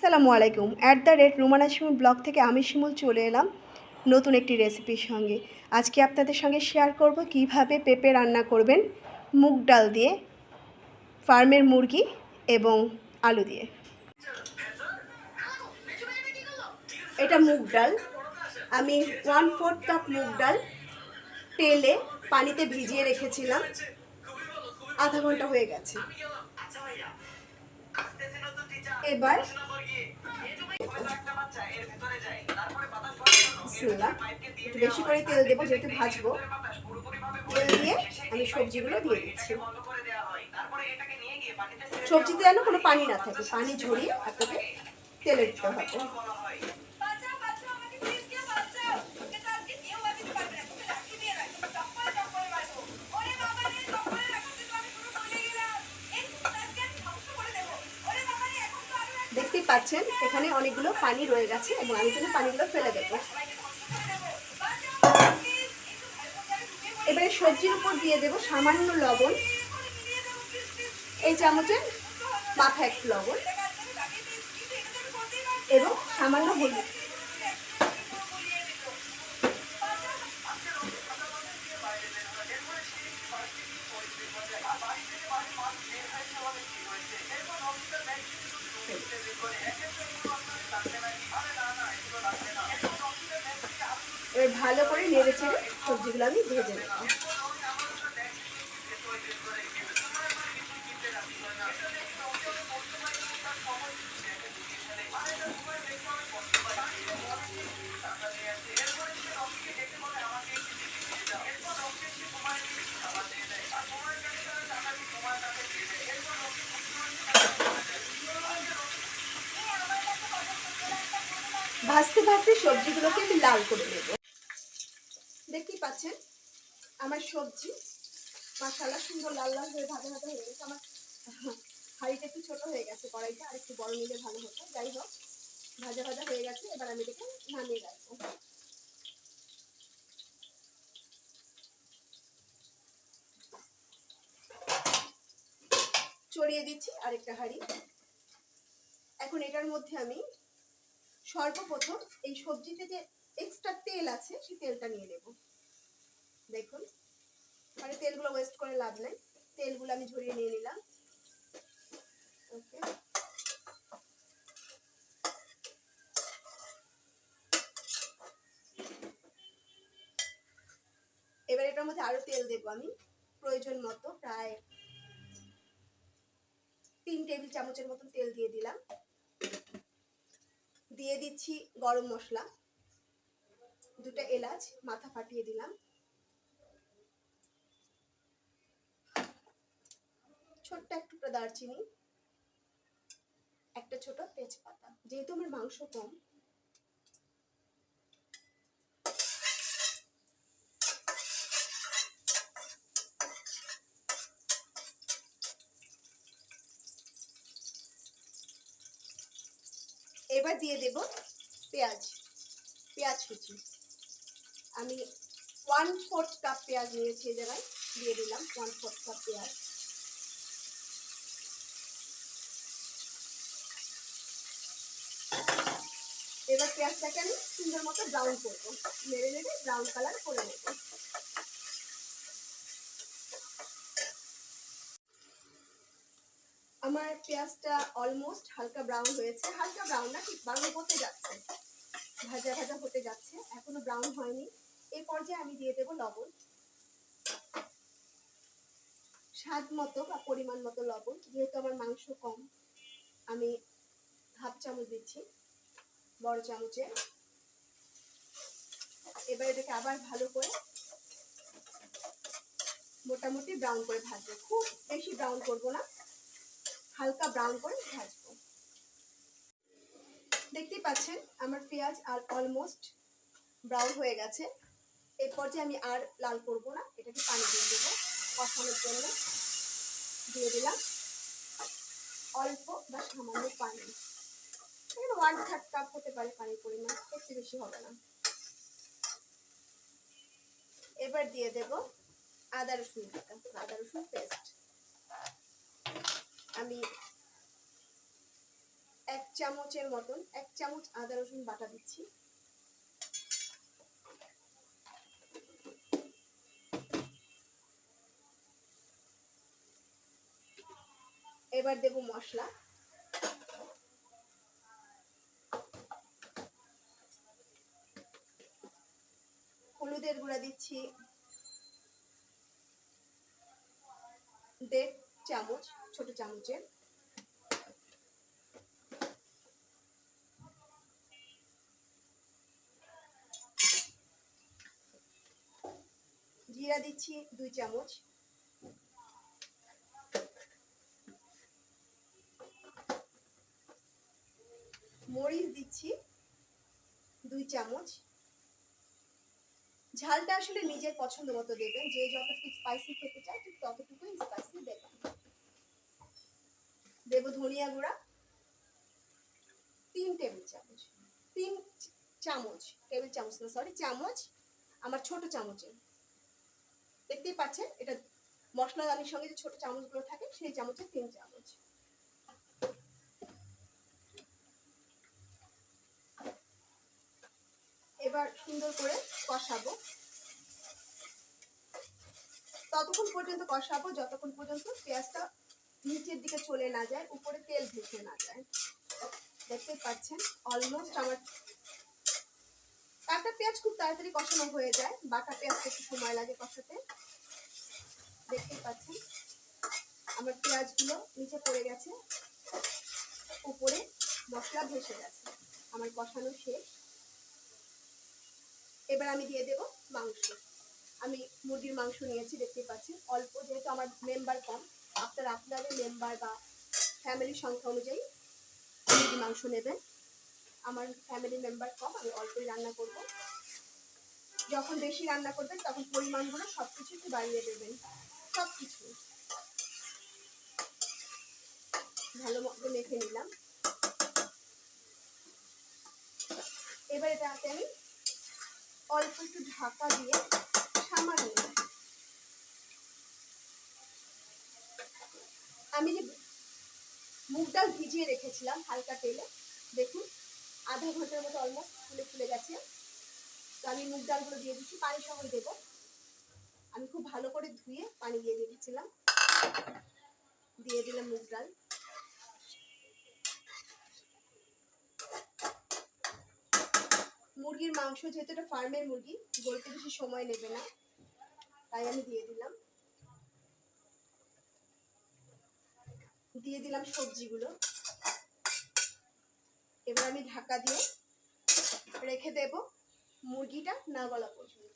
আসসালামু আলাইকুম। @রুমানা শিমুল ব্লগ থেকে আমি শিমুল চলে এলাম নতুন একটি রেসিপির সঙ্গে। আজকে আপনাদের সঙ্গে শেয়ার করব কিভাবে পেঁপে রান্না করবেন মুগ ডাল দিয়ে, ফার্মের মুরগি এবং আলু দিয়ে। এটা মুগ ডাল। আমি 1/4 কাপ মুগ ডাল তেলে পানিতে ভিজিয়ে রেখেছিলাম, আধা ঘন্টা হয়ে গেছে। এবার একটু বেশি করে তেল দেবো, যেহেতু ভাজবো। তেল দিয়ে আমি সবজিগুলো দিয়ে দিচ্ছি। সবজিতে যেন কোনো পানি না থাকে, পানি ঝরিয়ে আপনাকে তেলে দিতে হবে। দেখতেই পাচ্ছেন এখানে অনেকগুলো পানি রয়ে গেছে এবং আমি কিন্তু পানিগুলো ফেলে দেবো। এবারে সবজির উপর দিয়ে দেবো সামান্য লবণ, এই চামচের মাথায় একটু লবণ এবং সামান্য হলুদ। এবার ভালো করে নেড়ে চেড়ে সবজিগুলো আমি ভেজে নেব। ভাজতে ভাজতে সবজিগুলোকে আমি লাল করে নেব। দেখতেই পাচ্ছেন আমার সবজি মাশাআল্লাহ সুন্দর লাল লাল হয়ে ভাজা ভাজা হয়ে গেছে। আমার হাঁড়িটা একটু ছোট হয়ে গেছে, কড়াইটা আর একটু বড় নিলে ভালো হতো। যাই হোক, ভাজা ভাজা হয়ে গেছে। এবার আমি এটাকে নামিয়ে রাখবো। চড়িয়ে দিচ্ছি আরেকটা হাঁড়ি। এখন এটার মধ্যে আমি সর্বপ্রথম এই সবজিতে যে এক্সট্রা তেল আছে সেই তেলটা নিয়ে নেব। দেখুন, মানে তেলগুলো ওয়েস্ট করে লাভ নাই, তেলগুলো আমি ঝরিয়ে নিয়ে নিলাম। ওকে, এবার এটার মধ্যে আরো তেল দেবো আমি প্রয়োজন মতো, প্রায় 3 টেবিল চামচের মতন তেল দিয়ে দিলাম। দিয়ে দিচ্ছি গরম মশলা, 2টা এলাচ মাথা ফাটিয়ে দিলাম, ছোট্ট একটু দারচিনি, একটা ছোট তেজপাতা। যেহেতু আমার মাংস কম, এবার দিয়ে দেব পেঁয়াজ, পেঁয়াজ কুচি। আমি 1/4 কাপ পেঁয়াজ নিয়েছি, এই জায়গায় দিয়ে দিলাম 1/4 কাপ পেঁয়াজ। এবার পেঁয়াজটাকে আমি সুন্দর মতো ব্রাউন করবো, নেড়ে নেড়ে ব্রাউন কালার করে নেব। আমার পেঁয়াজটা অলমোস্ট হালকা ব্রাউন হয়েছে, হালকা ব্রাউন না, ঠিক ব্রাউন হতে যাচ্ছে, ভাজা ভাজা হতে যাচ্ছে, এখনো ব্রাউন হয়নি। এই পর্যায়ে আমি দিয়ে দেব লবণ, স্বাদ মতো বা পরিমাণ মতো লবণ। যেহেতু আমার মাংস কম, আমি হাফ চামচ দিচ্ছি বড় চামচে। এবার এটাকে আবার ভালো করে মোটামুটি ব্রাউন করে ভাজবো, খুব বেশি ব্রাউন করবো না, হালকা ব্রাউন করে ভাজবো। দেখতেই পাচ্ছেন আমার পেঁয়াজ আর অলমোস্ট ব্রাউন হয়ে গেছে। এই পর্যায়ে আমি আর লাল করবো না, এটাকে পানি দিয়ে দেবো কষানোর জন্য। দিয়ে দিলাম অল্প বা সামান্য পানি, 1/3 কাপ হতে পারে পানির পরিমাণ, একটু বেশি হবে না। এবার দিয়ে দেব আদা রসুন বাটা, আদা রসুন পেস্ট। আমি 1 চামচের মতন 1 চামচ আদা রসুন বাটা দিচ্ছি। এবার দেব মশলা। হলুদের গুঁড়া দিচ্ছি 1.5 চামচ, ছোট চামচের। জিরা দিচ্ছি 2 চামচ। মরিচ দিচ্ছি 2 চামচ। ঝালটা আসলে নিজের পছন্দ মতো দেবেন, যে যতটুকু স্পাইসি খেতে চায় ঠিক ততটুকুই স্পাইসি দেবেন। দেব ধনিয়া গুঁড়া 3 টেবিল চামচ। 3 চামচ, টেবিল চামচ না, সরি, চামচ। আমার ছোট চামচে দেখতেই পাচ্ছেন, এটা মশলাদানির সঙ্গে যে ছোট চামচগুলো থাকে সেই চামচে 3 চামচ। এবার সুন্দর করে কষাবো। ততক্ষণ পর্যন্ত কষাবো যতক্ষণ পর্যন্ত পেঁয়াজটা নিচের দিকে চলে না যায়, উপরে তেল ভেসে না যায়। দেখতে পাচ্ছেন অলমোস্ট আমার কাটা পেঁয়াজ খুব তাড়াতাড়ি কষানো হয়ে যায়, বাটা পেঁয়াজটা একটু সময় লাগে কষাতে। দেখতে পাচ্ছেন আমার পেঁয়াজগুলো নিচে পড়ে গেছে, উপরে মশলা ভেসে গেছে। আমার কষানো শেষ। এবার আমি দিয়ে দেব মাংস। আমি মুরগির মাংস নিয়েছি, দেখতে পাচ্ছেন অল্প, যেহেতু আমার মেম্বার কম। আপনাদের মেম্বার বা ফ্যামিলির সংখ্যা অনুযায়ী মুরগির মাংস নেবেন। আমার ফ্যামিলি মেম্বার কম, আমি অল্পই রান্না করব। যখন বেশি রান্না করবেন তখন পরিমাণগুলো সবকিছু একটু বাড়িয়ে দেবেন। সবকিছু ভালো মতো মেখে নিলাম। এবার এটাকে আমি অল্প একটু ঢাকা দিয়ে সামান্য, আমি যে মুগ ডাল ভিজিয়ে রেখেছিলাম হালকা তেলে, দেখুন আধা ঘন্টার মতো অলমোস্ট ফুলে ফুলে গেছে। তো আমি মুগ ডালগুলো দিয়ে দিচ্ছি, পানি সহ দেবো। আমি খুব ভালো করে ধুয়ে পানি দিয়ে দিয়েছিলাম। দিয়ে দিলাম মুগ ডাল। মুরগির মাংস যেহেতু এটা ফার্মের মুরগি, গলতে বেশি সময় নেবে না, তাই আমি দিয়ে দিলাম। দিয়ে দিলাম সবজিগুলো। এবার আমি ঢাকা দিয়ে রেখে দেব মুরগিটা না গলা পর্যন্ত।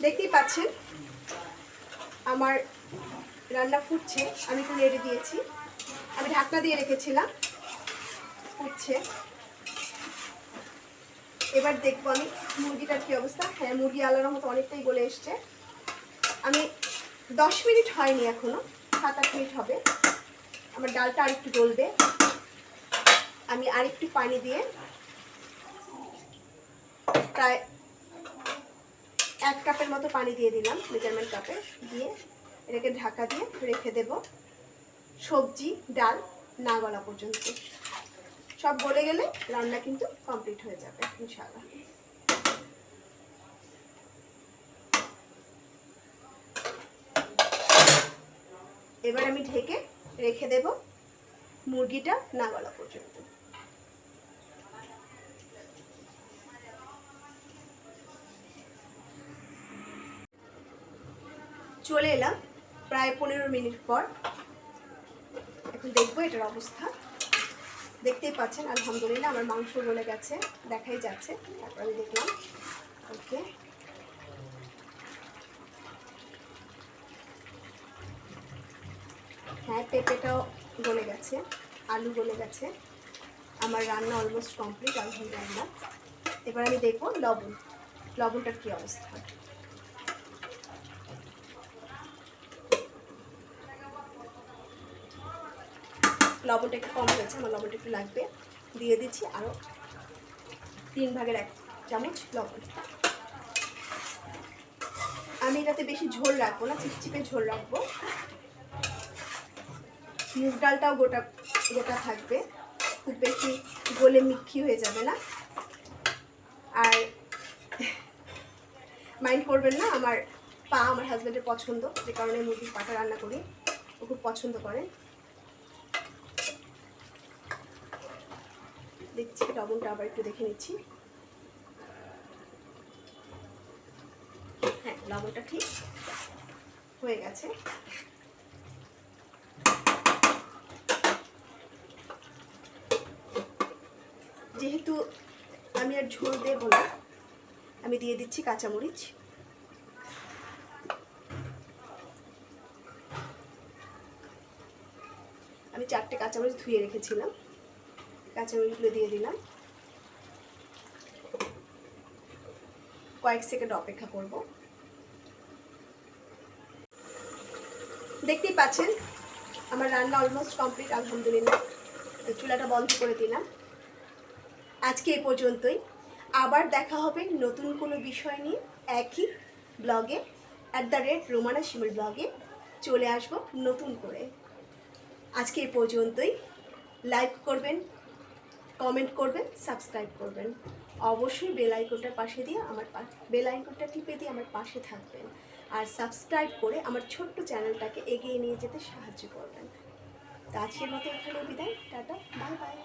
দেখতেই পাচ্ছেন আমার রান্না ফুটছে, আমি একটু নেড়ে দিয়েছি। আমি ঢাকনা দিয়ে রেখেছিলাম, ফুটছে। এবার দেখবো আমি মুরগিটার কি অবস্থা। হ্যাঁ, মুরগি আলার মতো অনেকটাই গলে এসছে। আমি 10 মিনিট হয়নি এখনো, 7-8 মিনিট হবে। আমার ডালটা আরেকটু গলবে। আমি আরেকটু পানি দিয়ে প্রায় 1 কাপের মতো পানি দিয়ে দিলাম, মেজারমেন্ট কাপে দিয়ে এটাকে ঢাকা দিয়ে রেখে দেব সবজি ডাল না গলা পর্যন্ত। সব গলে গেলে রান্না কিন্তু কমপ্লিট হয়ে যাবে ইনশাআল্লাহ। এবার আমি ঢেকে রেখে দেব মুরগিটা না গলা পর্যন্ত। চলে এলাম প্রায় 15 মিনিট পর। এখন দেখবো এটার অবস্থা। দেখতেই পাচ্ছেন আলহামদুলিল্লাহ আমার মাংস গলে গেছে, দেখাই যাচ্ছে। তারপর আমি দেখলাম ওকে, হ্যাঁ পেঁপেটাও গলে গেছে, আলু গলে গেছে। আমার রান্না অলমোস্ট কমপ্লিট, আলহামদুলিল্লাহ। এবার আমি দেখবো লবণটার কী অবস্থা। লবণটা একটু কম হয়েছে, আমার লবণটা একটু লাগবে, দিয়ে দিচ্ছি আরও 3 ভাগের 1 চামচ লবণ। আমি এটাতে বেশি ঝোল রাখবো না, চিপচিপে ঝোল রাখবো। মুগ ডালটাও গোটা গোটা থাকবে, খুব বেশি গলে মিক্কি হয়ে যাবে না। আর মাইন্ড করবেন না, আমার হাজব্যান্ডের পছন্দ, যে কারণে মুরগির পাটা রান্না করি, ও খুব পছন্দ করে। দেখছি লবণটা আবার একটু দেখে নিচ্ছি। হ্যাঁ, লবণটা ঠিক হয়ে গেছে। যেহেতু আমি আর ঝোল দেবো না, আমি দিয়ে দিচ্ছি কাঁচামরিচ। আমি 4টে কাঁচামরিচ ধুয়ে রেখেছিলাম, কাঁচামরিচগুলো দিয়ে দিলাম। কয়েক সেকেন্ড অপেক্ষা করব। দেখতেই পাচ্ছেন আমার রান্না অলমোস্ট কমপ্লিট, আলহামদুলিল্লাহ। চুলাটা বন্ধ করে দিলাম। আজকে এ পর্যন্তই। আবার দেখা হবে নতুন কোনো বিষয় নিয়ে, একই ব্লগে @রোমানা শিমুল ব্লগে চলে আসব নতুন করে। আজকে এ পর্যন্তই। লাইক করবেন, কমেন্ট করবেন, সাবস্ক্রাইব করবেন। অবশ্যই বেল আইকনটার পাশে দিয়ে বেল আইকনটা টিপে দিয়ে আমার পাশে থাকবেন। আর সাবস্ক্রাইব করে আমার ছোট্ট চ্যানেলটাকে এগিয়ে নিয়ে যেতে সাহায্য করবেন। তো আজকের মতো এখানে বিদায়, টাটা, বাই বাই।